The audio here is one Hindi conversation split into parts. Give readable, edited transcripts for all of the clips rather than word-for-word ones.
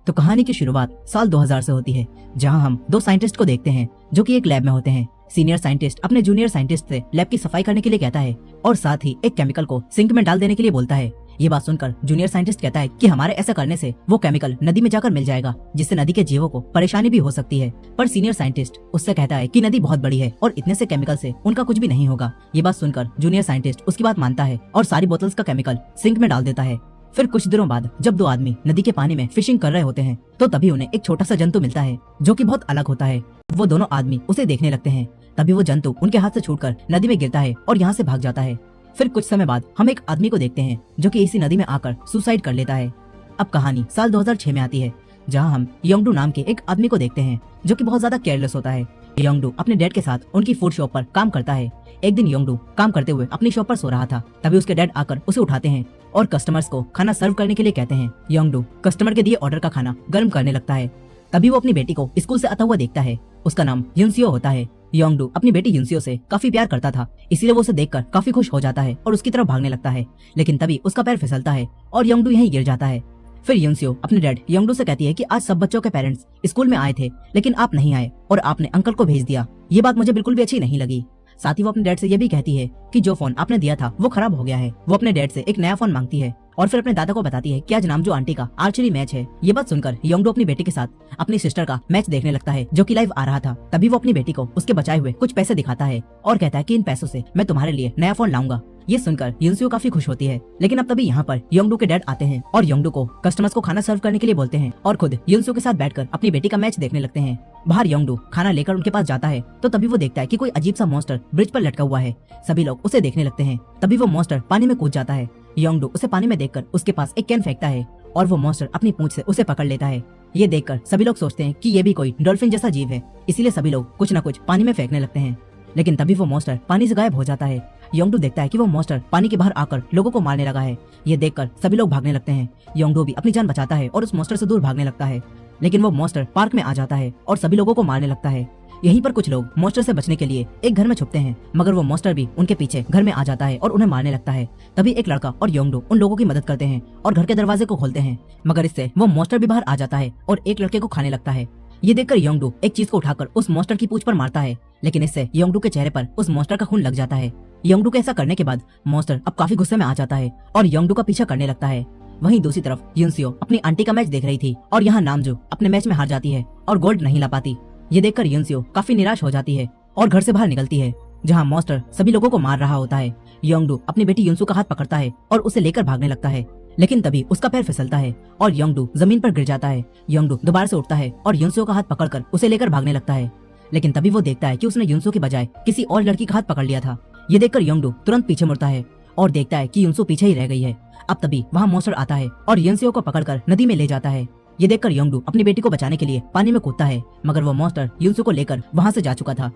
तो कहानी की शुरुआत साल 2000 से होती है, जहां हम दो साइंटिस्ट को देखते हैं जो कि एक लैब में होते हैं। सीनियर साइंटिस्ट अपने जूनियर साइंटिस्ट से लैब की सफाई करने के लिए कहता है और साथ ही एक केमिकल को सिंक में डाल देने के लिए बोलता है। ये बात सुनकर जूनियर साइंटिस्ट कहता है कि हमारे ऐसा करने से वो केमिकल नदी में जाकर मिल जाएगा, जिससे नदी के जीवों को परेशानी भी हो सकती है। पर सीनियर साइंटिस्ट उससे कहता है कि नदी बहुत बड़ी है और इतने से केमिकल से उनका कुछ भी नहीं होगा। ये बात सुनकर जूनियर साइंटिस्ट उसकी बात मानता है और सारी बोतल्स का केमिकल सिंक में डाल देता है। फिर कुछ दिनों बाद जब दो आदमी नदी के पानी में फिशिंग कर रहे होते हैं, तो तभी उन्हें एक छोटा सा जंतु मिलता है जो कि बहुत अलग होता है। वो दोनों आदमी उसे देखने लगते हैं। तभी वो जंतु उनके हाथ से छूटकर नदी में गिरता है और यहाँ से भाग जाता है। फिर कुछ समय बाद हम एक आदमी को देखते हैं जो कि इसी नदी में आकर सुसाइड कर लेता है। अब कहानी साल 2006 में आती है, जहाँ हम योंगडू नाम के एक आदमी को देखते हैं जो कि बहुत ज्यादा केयरलेस होता है। योंगडू अपने डैड के साथ उनकी फूड शॉप पर काम करता है। एक दिन योंगडू काम करते हुए अपनी शॉप पर सो रहा था, तभी उसके डैड आकर उसे उठाते हैं और कस्टमर्स को खाना सर्व करने के लिए कहते हैं। योंगडू कस्टमर के दिए ऑर्डर का खाना गर्म करने लगता है। तभी वो अपनी बेटी को स्कूल से आता हुआ देखता है। उसका नाम युनसियो होता है। योंगडू अपनी बेटी युनसियो से काफी प्यार करता था, इसीलिए वो उसे देखकर काफी खुश हो जाता है और उसकी तरफ भागने लगता है। लेकिन तभी उसका पैर फिसलता है और योंगडू यहीं गिर जाता है। फिर युनसियो अपने डैड योंगडू से कहती है कि आज सब बच्चों के पेरेंट्स स्कूल में आए थे, लेकिन आप नहीं आए और आपने अंकल को भेज दिया। ये बात मुझे बिल्कुल भी अच्छी नहीं लगी। साथ ही वो अपने डैड से ये भी कहती है कि जो फोन आपने दिया था वो खराब हो गया है। वो अपने डैड से एक नया फोन मांगती है और फिर अपने दादा को बताती है कि आज नामजो आंटी का आर्चरी मैच है। ये बात सुनकर योंगडू अपनी बेटी के साथ अपनी सिस्टर का मैच देखने लगता है जो कि लाइव आ रहा था। तभी वो अपनी बेटी को उसके बचाए हुए कुछ पैसे दिखाता है और कहता है कि इन पैसों से मैं तुम्हारे लिए नया फोन लाऊंगा। ये सुनकर युनसियो काफी खुश होती है। लेकिन अब तभी यहाँ पर योंगडू के डैड आते हैं और योंगडू को कस्टमर्स को खाना सर्व करने के लिए बोलते हैं और खुद युनसियो के साथ बैठकर अपनी बेटी का मैच देखने लगते हैं। बाहर योंगडू खाना लेकर उनके पास जाता है, तो तभी वो देखता है कि कोई अजीब सा मॉन्स्टर ब्रिज पर लटका हुआ है। सभी लोग उसे देखने लगते हैं। तभी वो मॉन्स्टर पानी में कूद जाता है। योंगडू उसे पानी में देखकर उसके पास एक कैन फेंकता है और वो मॉन्स्टर अपनी पूंछ से उसे पकड़ लेता है। ये देखकर सभी लोग सोचते हैं कि ये भी कोई डॉल्फिन जैसा जीव है, इसीलिए सभी लोग कुछ न कुछ पानी में फेंकने लगते हैं। लेकिन तभी वो मॉन्स्टर पानी से गायब हो जाता है। योंगडू देखता है कि वो मॉन्स्टर पानी के बाहर आकर लोगों को मारने लगा है। ये देखकर सभी लोग भागने लगते हैं। योंगडू भी अपनी जान बचाता है और उस मॉन्स्टर से दूर भागने लगता है, लेकिन वो मॉन्स्टर पार्क में आ जाता है और सभी लोगों को मारने लगता है। यहीं पर कुछ लोग मॉन्स्टर से बचने के लिए एक घर में छुपते हैं, मगर वो मॉन्स्टर भी उनके पीछे घर में आ जाता है और उन्हें मारने लगता है। तभी एक लड़का और योंगडू उन लोगों की मदद करते हैं और घर के दरवाजे को खोलते हैं, मगर इससे वो मॉन्स्टर भी बाहर आ जाता है और एक लड़के को खाने लगता है। ये देखकर योंगडू एक चीज को उठाकर उस मॉन्स्टर की पूंछ पर मारता है, लेकिन इससे योंगडू के चेहरे पर उस मॉन्स्टर का खून लग जाता है। योंगडू के ऐसा करने के बाद मॉन्स्टर अब काफी गुस्से में आ जाता है और योंगडू का पीछा करने लगता है। वहीं दूसरी तरफ युनसियो अपनी आंटी का मैच देख रही थी और यहाँ नामजो अपने मैच में हार जाती है और गोल्ड नहीं ला पाती। ये देखकर युनसियो काफी निराश हो जाती है और घर से बाहर निकलती है, जहाँ मॉन्स्टर सभी लोगों को मार रहा होता है। योंगडू अपनी बेटी युनसु का हाथ पकड़ता है और उसे लेकर भागने लगता है, लेकिन तभी उसका पैर फिसलता है और योंगडू जमीन पर गिर जाता है। योंगडू दोबारा से उठता है और युनसियो का हाथ पकड़कर उसे लेकर भागने लगता है, लेकिन तभी वो देखता है कि उसने युनसु के बजाय किसी और लड़की का हाथ पकड़ लिया था। ये देखकर योंगडू तुरंत पीछे मुड़ता है और देखता है कि युनसु पीछे ही रह गई है। अब तभी वहाँ मॉन्स्टर आता है और युनसियो को पकड़कर नदी में ले जाता है। ये देखकर योंगडू अपनी बेटी को बचाने के लिए पानी में कूदता है, मगर वो मॉन्स्टर युनसु को लेकर वहाँ से जा चुका था।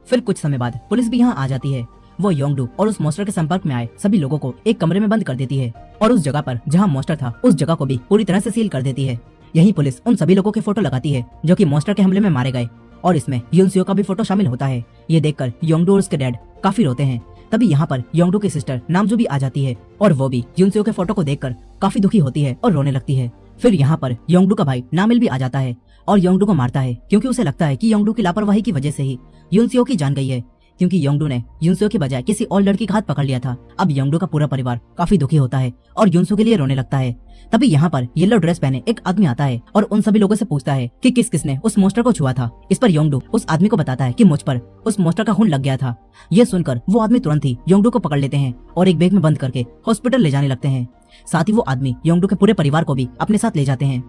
फिर कुछ समय बाद पुलिस भी यहाँ आ जाती है। वो योंगडू और उस मॉन्स्टर के संपर्क में आए सभी लोगों को एक कमरे में बंद कर देती है और उस जगह पर जहाँ मॉन्स्टर था उस जगह को भी पूरी तरह से सील कर देती है। यही पुलिस उन सभी लोगों के फोटो लगाती है जो कि मॉन्स्टर के हमले में मारे गए और इसमें युनसियो का भी फोटो शामिल होता है। ये देखकर योंगडू और उसके डैड काफी रोते हैं। तभी यहाँ पर योंगडू की सिस्टर नामजो भी आ जाती है और वो भी युनसियो के फोटो को देखकर काफी दुखी होती है और रोने लगती है। फिर यहाँ पर योंगडू का भाई नामिल भी आ जाता है और योंगडू को मारता है, क्योंकि उसे लगता है कि योंगडू की लापरवाही की वजह से ही युनसियो की जान गई है, क्योंकि योंगडू ने युनसियो के बजाय किसी और लड़की का हाथ पकड़ लिया था। अब योंगडू का पूरा परिवार काफी दुखी होता है और युनसु के लिए रोने लगता है। तभी यहाँ पर येलो ड्रेस पहने एक आदमी आता है और उन सभी लोगों से पूछता है कि किस किसने उस मॉन्स्टर को छुआ था। इस पर योंगडू उस आदमी को बताता है कि मुझ पर उस मॉन्स्टर का खून लग गया था। ये सुनकर वो आदमी तुरंत ही योंगडू को पकड़ लेते हैं और एक बैग में बंद करके हॉस्पिटल ले जाने लगते हैं। साथ ही वो आदमी योंगडू के पूरे परिवार को भी अपने साथ ले जाते हैं।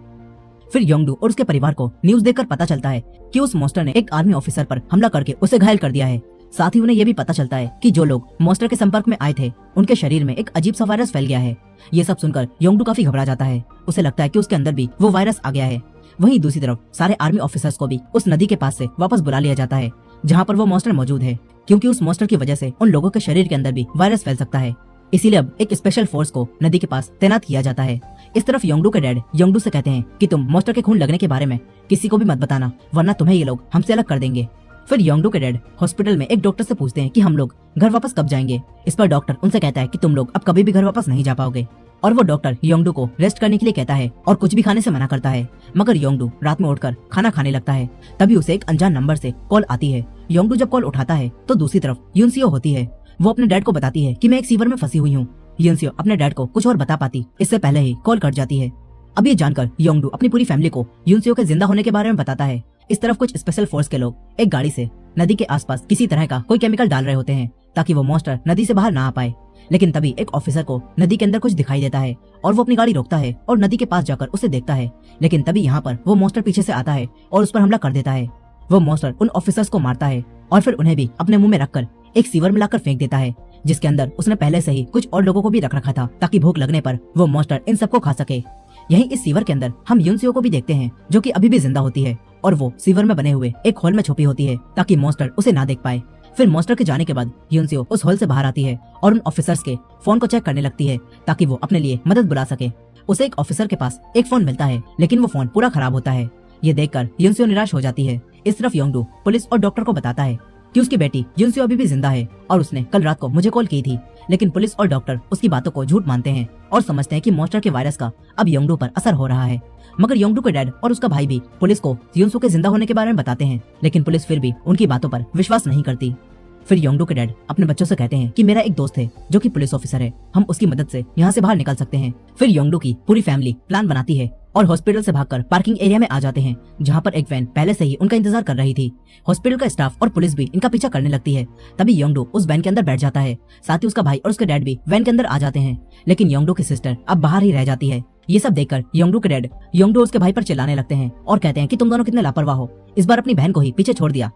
फिर योंगडू और उसके परिवार को न्यूज देखकर पता चलता है कि उस मॉन्स्टर ने एक आर्मी ऑफिसर पर हमला करके उसे घायल कर दिया है। साथ ही उन्हें यह भी पता चलता है कि जो लोग मॉन्स्टर के संपर्क में आए थे उनके शरीर में एक अजीब सा वायरस फैल गया है। ये सब सुनकर योंगडू काफी घबरा जाता है। उसे लगता है कि उसके अंदर भी वो वायरस आ गया है। वहीं दूसरी तरफ सारे आर्मी ऑफिसर्स को भी उस नदी के पास से वापस बुला लिया जाता है जहाँ पर वो मॉन्स्टर मौजूद है, क्योंकि उस मॉन्स्टर की वजह से उन लोगों के शरीर के अंदर भी वायरस फैल सकता है। इसीलिए अब एक स्पेशल फोर्स को नदी के पास तैनात किया जाता है। इस तरफ योंगडू के डैड योंगडू से कहते हैं कि तुम मॉन्स्टर के खून लगने के बारे में किसी को भी मत बताना, वरना तुम्हें ये लोग हमसे अलग कर देंगे। फिर योंगडू के डैड हॉस्पिटल में एक डॉक्टर से पूछते हैं कि हम लोग घर वापस कब जाएंगे। इस पर डॉक्टर उनसे कहता है कि तुम लोग अब कभी भी घर वापस नहीं जा पाओगे और वो डॉक्टर योंगडू को रेस्ट करने के लिए कहता है और कुछ भी खाने से मना करता है। मगर योंगडू रात में उठकर खाना खाने लगता है। तभी उसे एक अनजान नंबर से कॉल आती है। योंगडू जब कॉल उठाता है तो दूसरी तरफ यूनसियो होती है। वो अपने डैड को बताती है कि मैं एक सीवर में फंसी हुई हूँ। यूनसियो अपने डैड को कुछ और बता पाती इससे पहले ही कॉल कट जाती है। अब ये जानकर योंगडू अपनी पूरी फैमिली को यूनसियो के जिंदा होने के बारे में बताता है। इस तरफ कुछ स्पेशल फोर्स के लोग एक गाड़ी से नदी के आसपास किसी तरह का कोई केमिकल डाल रहे होते हैं ताकि वो मॉन्स्टर नदी से बाहर ना आ पाए। लेकिन तभी एक ऑफिसर को नदी के अंदर कुछ दिखाई देता है और वो अपनी गाड़ी रोकता है और नदी के पास जाकर उसे देखता है। लेकिन तभी यहाँ पर वो मॉन्स्टर पीछे से आता है और उस पर हमला कर देता है। वो मॉन्स्टर उन ऑफिसर्स को मारता है और फिर उन्हें भी अपने मुंह में रखकर एक सीवर में लाकर फेंक देता है, जिसके अंदर उसने पहले से ही कुछ और लोगों को भी रख रखा था ताकि भूख लगने पर वो मॉन्स्टर इन सबको खा सके। यहीं इस सीवर के अंदर हम यूनसियो को भी देखते हैं जो कि अभी भी जिंदा होती है और वो सीवर में बने हुए एक हॉल में छुपी होती है ताकि मॉन्स्टर उसे ना देख पाए। फिर मॉन्स्टर के जाने के बाद यूनसियो उस हॉल से बाहर आती है और उन ऑफिसर्स के फोन को चेक करने लगती है ताकि वो अपने लिए मदद बुला सके। उसे एक ऑफिसर के पास एक फोन मिलता है लेकिन वो फोन पूरा खराब होता है। ये देखकर यूनसियो निराश हो जाती है। इस तरफ योंगडू पुलिस और डॉक्टर को बताता है कि उसकी बेटी यूनसियो अभी भी जिंदा है और उसने कल रात को मुझे कॉल की थी। लेकिन पुलिस और डॉक्टर उसकी बातों को झूठ मानते हैं और समझते हैं कि मॉन्स्टर के वायरस का अब योंगडू पर असर हो रहा है। मगर योंगडू के डैड और उसका भाई भी पुलिस को यूनसो के जिंदा होने के बारे में बताते हैं, लेकिन पुलिस फिर भी उनकी बातों पर विश्वास नहीं करती। फिर योंगडू के डैड अपने बच्चों से कहते हैं कि मेरा एक दोस्त है जो कि पुलिस ऑफिसर है, हम उसकी मदद से यहाँ से बाहर निकल सकते हैं। फिर योंगडू की पूरी फैमिली प्लान बनाती है और हॉस्पिटल से भागकर पार्किंग एरिया में आ जाते हैं जहाँ पर एक वैन पहले से ही उनका इंतजार कर रही थी। हॉस्पिटल का स्टाफ और पुलिस भी इनका पीछा करने लगती है। तभी योंगडू उस वैन के अंदर बैठ जाता है, साथ ही उसका भाई और उसके डैड भी वैन के अंदर आ जाते हैं। लेकिन योंगडू की सिस्टर अब बाहर ही रह जाती है। ये सब देखकर योंगडू के डैड योंगडू उसके भाई पर चिल्लाने लगते हैं और कहते हैं कि तुम दोनों कितने लापरवाह हो, इस बार अपनी बहन को ही पीछे छोड़ दिया।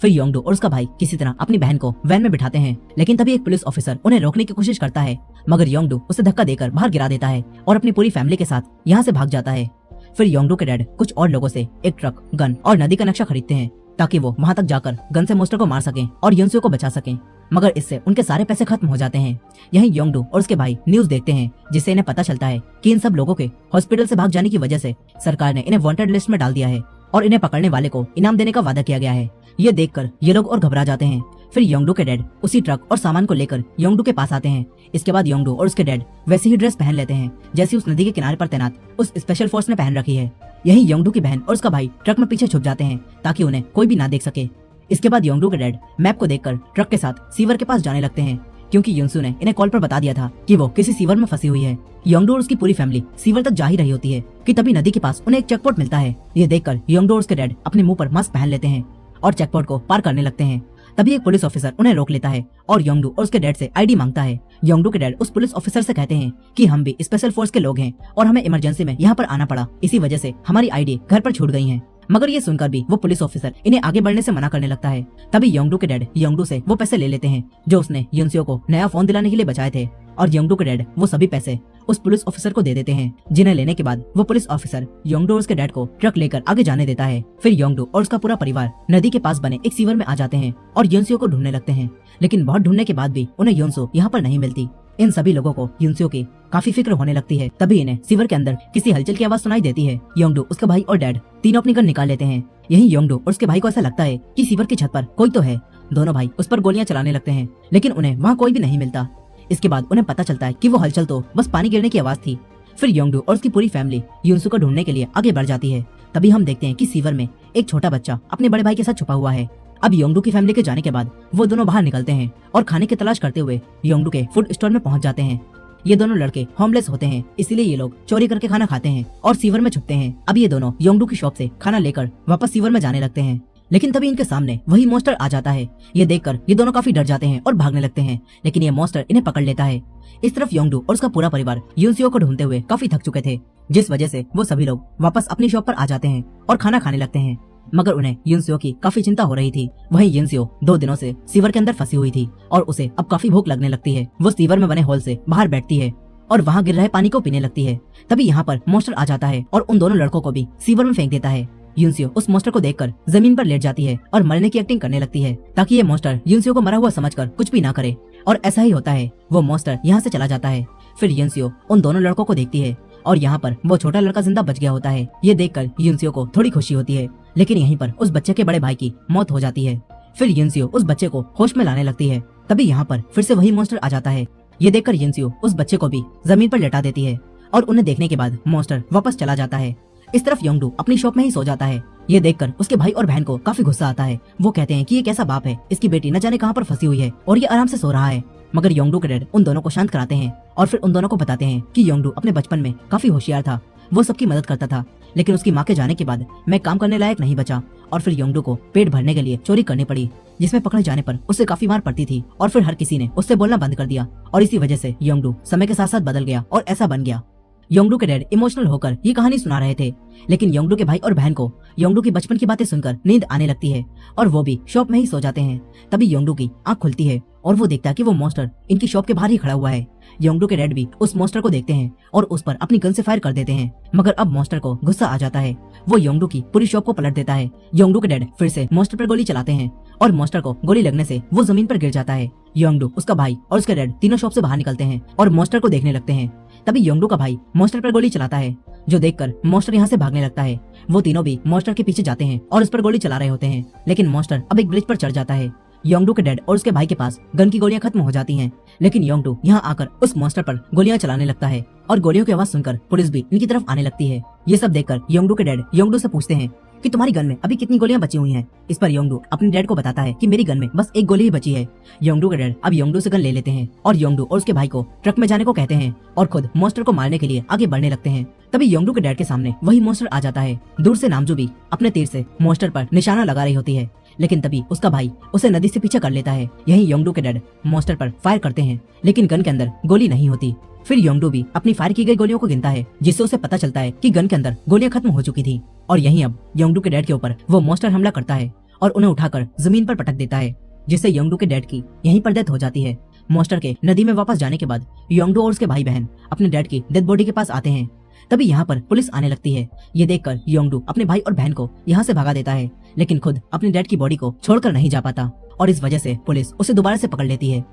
फिर योंगडू और उसका भाई किसी तरह अपनी बहन को वैन में बिठाते हैं, लेकिन तभी एक पुलिस ऑफिसर उन्हें रोकने की कोशिश करता है, मगर योंगडू उसे धक्का देकर बाहर गिरा देता है और अपनी पूरी फैमिली के साथ यहाँ से भाग जाता है। फिर योंगडू के डैड कुछ और लोगों से एक ट्रक, गन और नदी का नक्शा खरीदते हैं ताकि वो वहाँ तक जाकर गन से मॉन्स्टर को मार सकें और यूनसियो को बचा सकें, मगर इससे उनके सारे पैसे खत्म हो जाते हैं। यहीं योंगडू और उसके भाई न्यूज देखते हैं जिससे इन्हें पता चलता है कि इन सब लोगों के हॉस्पिटल से भाग जाने की वजह से सरकार ने इन्हें वांटेड लिस्ट में डाल दिया है और इन्हें पकड़ने वाले को इनाम देने का वादा किया गया है। ये देखकर ये लोग और घबरा जाते हैं। फिर योंगडू के डैड उसी ट्रक और सामान को लेकर योंगडू के पास आते हैं। इसके बाद योंगडू और उसके डैड वैसी ही ड्रेस पहन लेते हैं जैसी उस नदी के किनारे पर तैनात उस स्पेशल फोर्स ने पहन रखी है। यहीं योंगडू की बहन और उसका भाई ट्रक में पीछे छुप जाते हैं ताकि उन्हें कोई भी ना देख सके। इसके बाद योंगडू के डैड मैप को देखकर ट्रक के साथ सीवर के पास जाने लगते हैं क्योंकि युनसू ने इन्हें कॉल पर बता दिया था कि वो किसी सीवर में फंसी हुई है। योंगडू और उसकी पूरी फैमिली सीवर तक जा ही रही होती है कि तभी नदी के पास उन्हें एक चेकपोस्ट मिलता है। ये देखकर योंगडू और उसके डैड अपने मुंह पर मास्क पहन लेते हैं और चेकपोस्ट को पार करने लगते हैं। तभी एक पुलिस ऑफिसर उन्हें रोक लेता है और योंगडू और उसके डैड से आईडी मांगता है। योंगडू के डैड उस पुलिस ऑफिसर से कहते हैं कि हम भी स्पेशल फोर्स के लोग हैं और हमें इमरजेंसी में यहाँ पर आना पड़ा, इसी वजह से हमारी आईडी घर पर छूट गई है। मगर ये सुनकर भी वो पुलिस ऑफिसर इन्हें आगे बढ़ने से मना करने लगता है। तभी योंगडू के डैड योंगडू से वो पैसे ले लेते हैं जो उसने युनसियो को नया फोन दिलाने के लिए बचाए थे और योंगडू के डैड वो सभी पैसे उस पुलिस ऑफिसर को दे देते हैं, जिन्हें लेने के बाद वो पुलिस ऑफिसर योंगडू और उसके डैड को ट्रक लेकर आगे जाने देता है। फिर योंगडू और उसका पूरा परिवार नदी के पास बने एक सीवर में आ जाते हैं और युनसियो को ढूंढने लगते हैं, लेकिन बहुत ढूंढने के बाद भी उन्हें युनसो यहाँ पर नहीं मिलती। इन सभी लोगों को युनसियो की काफी फिक्र होने लगती है। तभी इन्हें सीवर के अंदर किसी हलचल की आवाज सुनाई देती है। योंगडू, उसका भाई और डैड तीनों अपनी गन निकाल लेते हैं। यहीं योंगडू और उसके भाई को ऐसा लगता है कि सीवर की छत पर कोई तो है। दोनों भाई उस पर गोलियां चलाने लगते हैं, लेकिन उन्हें वहाँ कोई भी नहीं मिलता। इसके बाद उन्हें पता चलता है कि वो हलचल तो बस पानी गिरने की आवाज थी। फिर योंगडू और उसकी पूरी फैमिली युनसो को ढूंढने के लिए आगे बढ़ जाती है। तभी हम देखते हैं कि सीवर में एक छोटा बच्चा अपने बड़े भाई के साथ छुपा हुआ है। अब योंगडू की फैमिली के जाने के बाद वो दोनों बाहर निकलते हैं और खाने की तलाश करते हुए योंगडू के फूड स्टोर में पहुंच जाते हैं। ये दोनों लड़के होमलेस होते हैं, इसीलिए ये लोग चोरी करके खाना खाते हैं और सीवर में छुपते हैं। अब ये दोनों योंगडू की शॉप से खाना लेकर वापस सीवर में जाने लगते हैं, लेकिन तभी इनके सामने वही मॉन्स्टर आ जाता है। ये देखकर ये दोनों काफी डर जाते हैं और भागने लगते हैं, लेकिन ये मॉन्स्टर इन्हें पकड़ लेता है। इस तरफ योंगडू और उसका पूरा परिवार युनसियो को ढूंढते हुए काफी थक चुके थे, जिस वजह से वो सभी लोग वापस अपनी शॉप पर आ जाते हैं और खाना खाने लगते हैं। मगर उन्हें युनसियो की काफी चिंता हो रही थी। वहीं युनसियो 2 दिनों से सीवर के अंदर फंसी हुई थी और उसे अब काफी भूख लगने लगती है। वो सीवर में बने होल से बाहर बैठती है और वहाँ गिर रहे पानी को पीने लगती है। तभी यहाँ पर मॉन्स्टर आ जाता है और उन दोनों लड़कों को भी सीवर में फेंक देता है। युनसियो उस मॉन्स्टर को देखकर जमीन पर लेट जाती है और मरने की एक्टिंग करने लगती है ताकि ये मॉन्स्टर युनसियो को मरा हुआ समझकर कुछ भी ना करे, और ऐसा ही होता है। वो मॉन्स्टर यहाँ से चला जाता है। फिर युनसियो उन दोनों लड़कों को देखती है और यहाँ पर वो छोटा लड़का जिंदा बच गया होता है। ये देखकर युनसियो को थोड़ी खुशी होती है, लेकिन यहीं पर उस बच्चे के बड़े भाई की मौत हो जाती है। फिर युनसियो उस बच्चे को होश में लाने लगती है। तभी यहाँ पर फिर से वही मॉन्स्टर आ जाता है। ये देखकर यिनसियो उस बच्चे को भी जमीन पर लेटा देती है और उन्हें देखने के बाद मॉन्स्टर वापस चला जाता है। इस तरफ योंगडू अपनी शॉप में ही सो जाता है। ये देखकर उसके भाई और बहन को काफी गुस्सा आता है। वो कहते हैं कि ये कैसा बाप है, इसकी बेटी न जाने कहां पर फंसी हुई है और ये आराम से सो रहा है। मगर योंगडू के डैड उन दोनों को शांत कराते हैं और फिर उन दोनों को बताते हैं कि योंगडू अपने बचपन में काफी होशियार था, वो सबकी मदद करता था, लेकिन उसकी माँ के जाने के बाद मैं काम करने लायक नहीं बचा और फिर योंगडू को पेट भरने के लिए चोरी करनी पड़ी, जिसमें पकड़े जाने पर उससे काफी मार पड़ती थी और फिर हर किसी ने उससे बोलना बंद कर दिया और इसी वजह से योंगडू समय के साथ साथ बदल गया और ऐसा बन गया। योंगडू के डैड इमोशनल होकर ये कहानी सुना रहे थे, लेकिन योंगडू के भाई और बहन को योंगडू की बचपन की बातें सुनकर नींद आने लगती है और वो भी शॉप में ही सो जाते हैं। तभी योंगडू की आंख खुलती है और वो देखता है कि वो मॉन्स्टर इनकी शॉप के बाहर ही खड़ा हुआ है। योंगडू के डैड भी उस मॉन्स्टर को देखते हैं और उस पर अपनी गन से फायर कर देते हैं, मगर अब मॉन्स्टर को गुस्सा आ जाता है। वो योंगडू की पूरी शॉप को पलट देता है। योंगडू के डैड फिर से मॉन्स्टर पर गोली चलाते हैं और मॉन्स्टर को गोली लगने से वो जमीन पर गिर जाता है। योंगडू, उसका भाई और उसके डैड तीनों शॉप से बाहर निकलते हैं और मॉन्स्टर को देखने लगते हैं। तभी योंगडू का भाई मॉन्स्टर पर गोली चलाता है, जो देखकर मॉन्स्टर यहाँ से भागने लगता है। वो तीनों भी मॉन्स्टर के पीछे जाते हैं और उस पर गोली चला रहे होते हैं, लेकिन मॉन्स्टर अब एक ब्रिज पर चढ़ जाता है। योंगडू के डैड और उसके भाई के पास गन की गोलियां खत्म हो जाती हैं, लेकिन योंगडू यहाँ आकर उस मॉन्स्टर पर गोलियां चलाने लगता है और गोलियों की आवाज सुनकर पुलिस भी इनकी तरफ आने लगती है। ये सब देखकर योंगडू के डैड योंगडू से पूछते हैं कि तुम्हारी गन में अभी कितनी गोलियां बची हुई हैं। इस पर योंगडू अपने डैड को बताता है कि मेरी गन में बस एक गोली ही बची है। योंगडू के डैड अब योंगडू से गन ले लेते हैं और योंगडू और उसके भाई को ट्रक में जाने को कहते हैं और खुद मॉन्स्टर को मारने के लिए आगे बढ़ने लगते हैं। तभी योंगडू के डैड के सामने वही मॉन्स्टर आ जाता है। दूर से नामजू भी अपने तीर से मॉन्स्टर पर निशाना लगा रही होती है, लेकिन तभी उसका भाई उसे नदी से पीछे कर लेता है। यही योंगडू के डैड मॉन्स्टर पर फायर करते हैं, लेकिन गन के अंदर गोली नहीं होती। फिर योंगडू भी अपनी फायर की गई गोलियों को गिनता है, जिससे उसे पता चलता है कि गन के अंदर गोलियां खत्म हो चुकी थी। और यहीं अब योंगडू के डैड के ऊपर वो मॉन्स्टर हमला करता है और उन्हें उठाकर जमीन पर पटक देता है, जिससे योंगडू के डैड की यहीं पर डेथ हो जाती है। मॉन्स्टर के नदी में वापस जाने के बाद योंगडू और उसके भाई बहन अपने डैड की डेड बॉडी के पास आते हैं। तभी यहाँ पर पुलिस आने लगती है। ये देखकर योंगडू अपने भाई और बहन को यहाँ से भगा देता है, लेकिन खुद अपने डैड की बॉडी को छोड़कर नहीं जा पाता और इस वजह से पुलिस उसे दोबारा से पकड़ लेती है।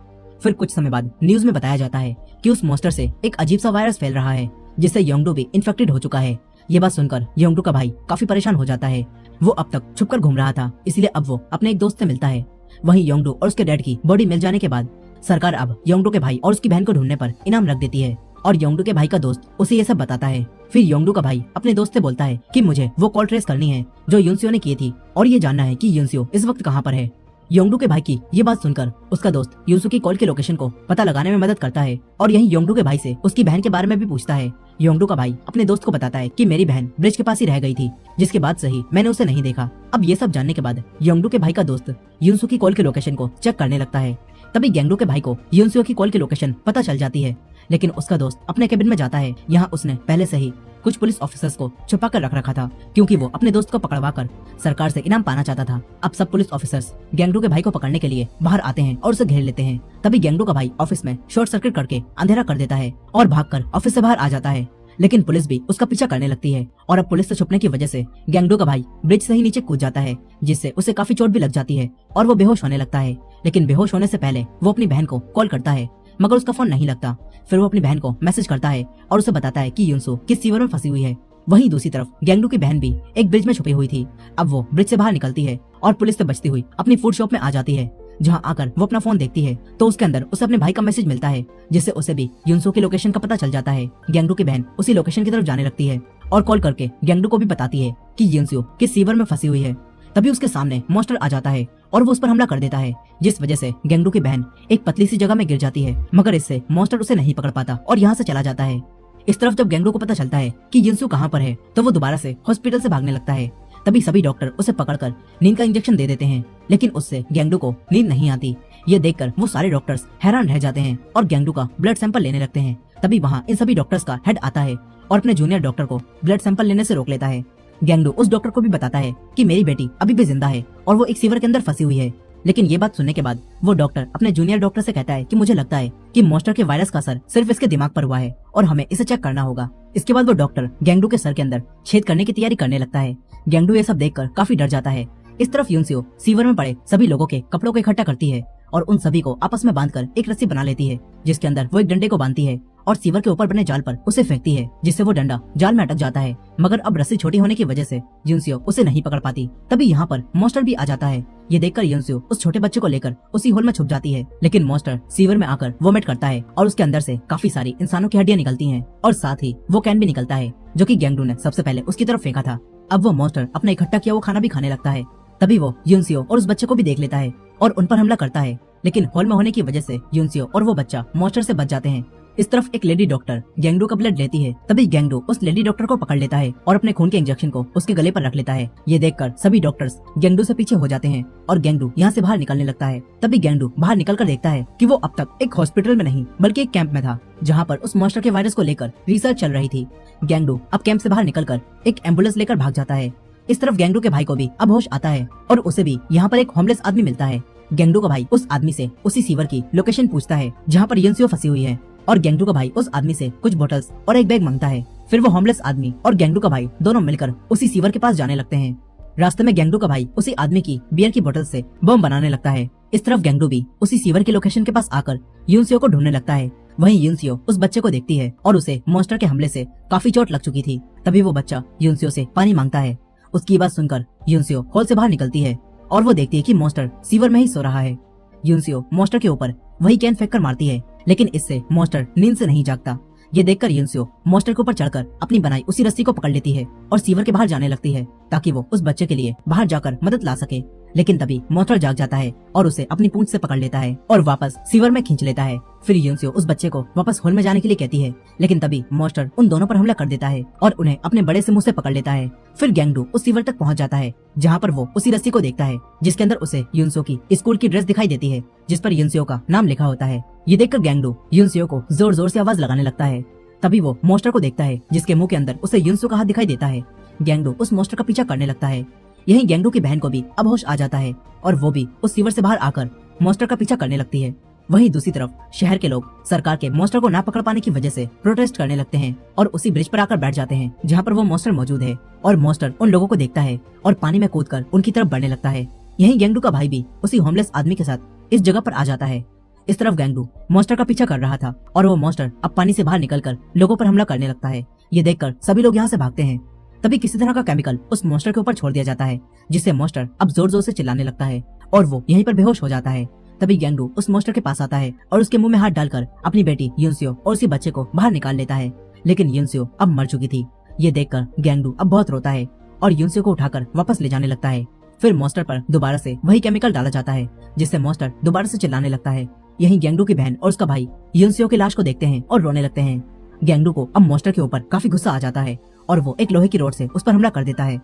फिर कुछ समय बाद न्यूज में बताया जाता है कि उस मॉन्स्टर से एक अजीब सा वायरस फैल रहा है, जिससे योंगडू भी इन्फेक्टेड हो चुका है। ये बात सुनकर योंगडू का भाई काफी परेशान हो जाता है। वो अब तक छुपकर घूम रहा था, इसलिए अब वो अपने एक दोस्त से मिलता है। वहीं योंगडू और उसके डैड की बॉडी मिल जाने के बाद सरकार अब योंगडू के भाई और उसकी बहन को ढूंढने पर इनाम रख देती है और योंगडू के भाई का दोस्त उसे ये सब बताता है। फिर योंगडू का भाई अपने दोस्त से बोलता है कि मुझे वो कॉल ट्रेस करनी है जो युनसियो ने की थी और ये जानना है कि युनसियो इस वक्त कहाँ पर है। योंगडू के भाई की ये बात सुनकर उसका दोस्त युनसियो की कॉल के लोकेशन को पता लगाने में मदद करता है और यहीं योंगडू के भाई से उसकी बहन के बारे में भी पूछता है। योंगडू का भाई अपने दोस्त को बताता है कि मेरी बहन ब्रिज के पास ही रह गई थी, जिसके बाद से ही मैंने उसे नहीं देखा। अब ये सब जानने के बाद योंगडू के भाई का दोस्त युनसियो की कॉल के लोकेशन को चेक करने लगता है। तभी गेंगडू के भाई को युनसियो की कॉल की लोकेशन पता चल जाती है, लेकिन उसका दोस्त अपने केबिन में जाता है। यहाँ उसने पहले से ही कुछ पुलिस ऑफिसर्स को छुपा कर रख रखा था, क्योंकि वो अपने दोस्त को पकड़वा कर सरकार से इनाम पाना चाहता था। अब सब पुलिस ऑफिसर्स गेंगडू के भाई को पकड़ने के लिए बाहर आते हैं और उसे घेर लेते हैं। तभी गेंगडू का भाई ऑफिस में शॉर्ट सर्किट करके अंधेरा कर देता है और भागकर ऑफिस से बाहर आ जाता है, लेकिन पुलिस भी उसका पीछा करने लगती है और अब पुलिस से छुपने की वजह से गेंगडू का भाई ब्रिज से ही नीचे कूद जाता है, जिससे उसे काफी चोट भी लग जाती है और वो बेहोश होने लगता है। लेकिन बेहोश होने से पहले वो अपनी बहन को कॉल करता है, मगर उसका फोन नहीं लगता। फिर वो अपनी बहन को मैसेज करता है और उसे बताता है कि युनसो किस सीवर में फंसी हुई है। वहीं दूसरी तरफ गेंगडू की बहन भी एक ब्रिज में छुपी हुई थी। अब वो ब्रिज से बाहर निकलती है और पुलिस से बचती हुई अपनी फूड शॉप में आ जाती है, जहां आकर वो अपना फोन देखती है तो उसके अंदर उसे अपने भाई का मैसेज मिलता है, जिससे उसे भी युनसो की लोकेशन का पता चल जाता है। गेंगडू की बहन उसी लोकेशन की तरफ जाने लगती है और कॉल करके गेंगडू को भी बताती है कि युनसो किस सीवर में फंसी हुई है। तभी उसके सामने मॉन्स्टर आ जाता है और वो उस पर हमला कर देता है, जिस वजह से गेंगडू की बहन एक पतली सी जगह में गिर जाती है, मगर इससे मॉन्स्टर उसे नहीं पकड़ पाता और यहाँ से चला जाता है। इस तरफ जब गेंगडू को पता चलता है कि युनसो कहाँ पर है तो वो दोबारा से हॉस्पिटल से भागने लगता है। तभी सभी डॉक्टर उसे पकड़कर नींद का इंजेक्शन दे देते हैं, लेकिन उससे गेंगडू को नींद नहीं आती। ये देखकर वो सारे डॉक्टर्स हैरान रह जाते हैं और गेंगडू का ब्लड सैंपल लेने लगते हैं। तभी वहाँ इन सभी डॉक्टर्स का हेड आता है और अपने जूनियर डॉक्टर को ब्लड सैंपल लेने से रोक लेता है। गेंगडू उस डॉक्टर को भी बताता है कि मेरी बेटी अभी भी जिंदा है और वो एक सीवर के अंदर फंसी हुई है। लेकिन ये बात सुनने के बाद वो डॉक्टर अपने जूनियर डॉक्टर से कहता है कि मुझे लगता है कि मॉन्स्टर के वायरस का असर सिर्फ इसके दिमाग पर हुआ है और हमें इसे चेक करना होगा। इसके बाद वो डॉक्टर गेंगडू के सर के अंदर छेद करने की तैयारी करने लगता है। गेंगडू ये सब देखकर काफी डर जाता है। इस तरफ युनसियो सीवर में पड़े सभी लोगों के कपड़ों को इकट्ठा करती है और उन सभी को आपस में बांधकर एक रस्सी बना लेती है, जिसके अंदर वो एक डंडे को बांधती है और सीवर के ऊपर बने जाल पर उसे फेंकती है, जिससे वो डंडा जाल में अटक जाता है। मगर अब रस्सी छोटी होने की वजह से युनसियो उसे नहीं पकड़ पाती। तभी यहाँ पर मॉन्स्टर भी आ जाता है। ये देखकर युनसियो उस छोटे बच्चे को लेकर उसी होल में छुप जाती है, लेकिन मॉन्स्टर सीवर में आकर वोमिट करता है और उसके अंदर से काफी सारी इंसानों की हड्डियां निकलती हैं और साथ ही वो कैन भी निकलता है जो कि गैंगडू ने सबसे पहले उसकी तरफ फेंका था। अब वो मॉन्स्टर अपना इकट्ठा किया वो खाना भी खाने लगता है। तभी वो युनसियो और उस बच्चे को भी देख लेता है और उन पर हमला करता है, लेकिन हॉल में होने की वजह से युनसियो और वो बच्चा मॉन्स्टर से बच जाते हैं। इस तरफ एक लेडी डॉक्टर गैंगडू का ब्लड लेती है। तभी गैंगडू उस लेडी डॉक्टर को पकड़ लेता है और अपने खून के इंजेक्शन को उसके गले पर रख लेता है। ये देखकर सभी डॉक्टर्स गैंगडू से पीछे हो जाते हैं और गैंगडू यहाँ से बाहर निकलने लगता है। तभी गैंगडू बाहर निकलकर देखता है कि वो अब तक एक हॉस्पिटल में नहीं बल्कि एक कैंप में था, जहाँ पर उस मॉन्स्टर के वायरस को लेकर रिसर्च चल रही थी। गैंगडू अब कैंप से बाहर निकलकर एक एम्बुलेंस लेकर भाग जाता है। इस तरफ गैंगडू के भाई को भी अब होश आता है और उसे भी यहाँ पर एक होमलेस आदमी मिलता है। गैंगडू का भाई उस आदमी से उसी सीवर की लोकेशन पूछता है जहाँ पर युनसियो फंसी हुई है और गैंगडू का भाई उस आदमी से कुछ बोतल्स और एक बैग मांगता है। फिर वो होमलेस आदमी और गैंगडू का भाई दोनों मिलकर उसी सीवर के पास जाने लगते हैं। रास्ते में गैंगडू का भाई उसी आदमी की बियर की बोतल से बम बनाने लगता है। इस तरफ गैंगडू भी उसी सीवर की लोकेशन के पास आकर युनसियो को ढूंढने लगता है। वहीं युनसियो उस बच्चे को देखती है और उसे मॉन्स्टर के हमले से काफी चोट लग चुकी थी। तभी वो बच्चा युनसियो से पानी मांगता है। उसकी बात सुनकर युनसियो हॉल से बाहर निकलती है और वो देखती है कि मॉन्स्टर सीवर में ही सो रहा है। युनसियो मॉन्स्टर के ऊपर वही कैन फेंक कर मारती है, लेकिन इससे मॉन्स्टर नींद से नहीं जागता। ये देखकर युनसियो मॉन्स्टर के ऊपर चढ़कर अपनी बनाई उसी रस्सी को पकड़ लेती है और सीवर के बाहर जाने लगती है ताकि वो उस बच्चे के लिए बाहर जाकर मदद ला सके। लेकिन तभी मॉन्स्टर जाग जाता है और उसे अपनी पूंछ से पकड़ लेता है और वापस सीवर में खींच लेता है। फिर युनसियो उस बच्चे को वापस होल में जाने के लिए कहती है, लेकिन तभी मॉन्स्टर उन दोनों पर हमला कर देता है और उन्हें अपने बड़े से मुंह से पकड़ लेता है। फिर गैंगडू उस सीवर तक पहुंच जाता है जहाँ पर वो उसी रस्सी को देखता है जिसके अंदर उसे युनसियो की स्कूल की ड्रेस दिखाई देती है जिस पर युनसियो का नाम लिखा होता है। ये देखकर गैंगडू युनसियो को जोर जोर से आवाज लगाने लगता है। तभी वो मॉन्स्टर को देखता है जिसके मुंह के अंदर उसे युनसियो का हाथ दिखाई देता है। गैंगडू उस मॉन्स्टर का पीछा करने लगता है। यहीं गैंगडू की बहन को भी अब होश आ जाता है और वो भी उस सीवर से बाहर आकर मॉन्स्टर का पीछा करने लगती है। वहीं दूसरी तरफ शहर के लोग सरकार के मॉन्स्टर को ना पकड़ पाने की वजह से प्रोटेस्ट करने लगते हैं और उसी ब्रिज पर आकर बैठ जाते हैं जहाँ पर वो मॉन्स्टर मौजूद है और मॉन्स्टर उन लोगों को देखता है और पानी में कूदकर उनकी तरफ बढ़ने लगता है। यहीं गैंगडू का भाई भी उसी होमलेस आदमी के साथ इस जगह पर आ जाता है। इस तरफ गैंगडू मॉन्स्टर का पीछा कर रहा था और वो मॉन्स्टर अब पानी से बाहर निकलकर लोगों पर हमला करने लगता है। ये देखकर सभी लोग यहाँ से भागते हैं। तभी किसी तरह का केमिकल उस मॉन्स्टर के ऊपर छोड़ दिया जाता है जिससे मॉन्स्टर अब जोर जोर से चिल्लाने लगता है और वो यहीं पर बेहोश हो जाता है। तभी गैंगडू उस मॉन्स्टर के पास आता है और उसके मुंह में हाथ डालकर अपनी बेटी युनसियो और उसी बच्चे को बाहर निकाल लेता है, लेकिन युनसियो अब मर चुकी थी। ये देखकर गैंगडू अब बहुत रोता है और युनसियो को उठाकर वापस ले जाने लगता है। फिर मॉन्स्टर पर दोबारा से वही केमिकल डाला जाता है जिससे मॉन्स्टर दोबारा से चिल्लाने लगता है। यहीं गैंगडू की बहन और उसका भाई युनसियो की लाश को देखते हैं और रोने लगते हैं। गैंगडू को अब मॉन्स्टर के ऊपर काफी गुस्सा आ जाता है और वो एक लोहे की रॉड से उस पर हमला कर देता है।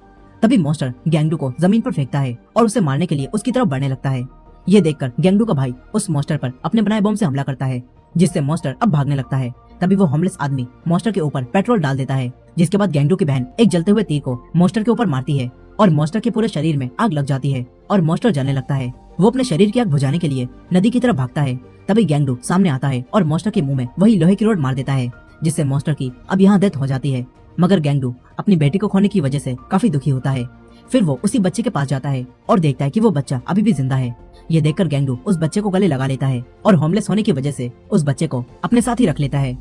तभी मॉन्स्टर गैंगडू को जमीन पर फेंकता है और उसे मारने के लिए उसकी तरफ बढ़ने लगता है। ये देखकर गैंगडू का भाई उस मॉन्स्टर पर अपने बनाए बम से हमला करता है जिससे मॉन्स्टर अब भागने लगता है। तभी वो होमलेस आदमी मॉन्स्टर के ऊपर पेट्रोल डाल देता है, जिसके बाद गैंगडू की बहन एक जलते हुए तीर को मॉन्स्टर के ऊपर मारती है और मॉन्स्टर के पूरे शरीर में आग लग जाती है और मॉन्स्टर जलने लगता है। वो अपने शरीर की आग बुझाने के लिए नदी की तरफ भागता है। तभी गैंगडू सामने आता है और मॉन्स्टर के मुंह में वही लोहे की रॉड मार देता है जिससे मॉन्स्टर की अब यहाँ डेथ हो जाती है। मगर गैंगडू अपनी बेटी को खोने की वजह से काफी दुखी होता है। फिर वो उसी बच्चे के पास जाता है और देखता है कि वो बच्चा अभी भी जिंदा है। ये देखकर गैंगडू उस बच्चे को गले लगा लेता है और होमलेस होने की वजह से उस बच्चे को अपने साथ ही रख लेता है।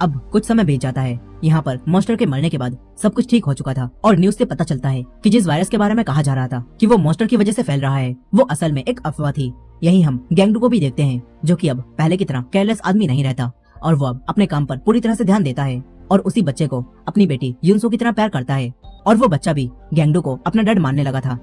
अब कुछ समय बीत जाता है। यहाँ पर मॉन्स्टर के मरने के बाद सब कुछ ठीक हो चुका था और न्यूज से पता चलता है कि जिस वायरस के बारे में कहा जा रहा था कि वो मॉन्स्टर की वजह से फैल रहा है, वो असल में एक अफवाह थी। यही हम गैंगडू को भी देखते हैं जो कि अब पहले की तरह केयरलेस आदमी नहीं रहता और वो अब अपने काम पर पूरी तरह से ध्यान देता है और उसी बच्चे को अपनी बेटी युनसो की तरह प्यार करता है और वो बच्चा भी गैंगडू को अपना डैड मानने लगा था।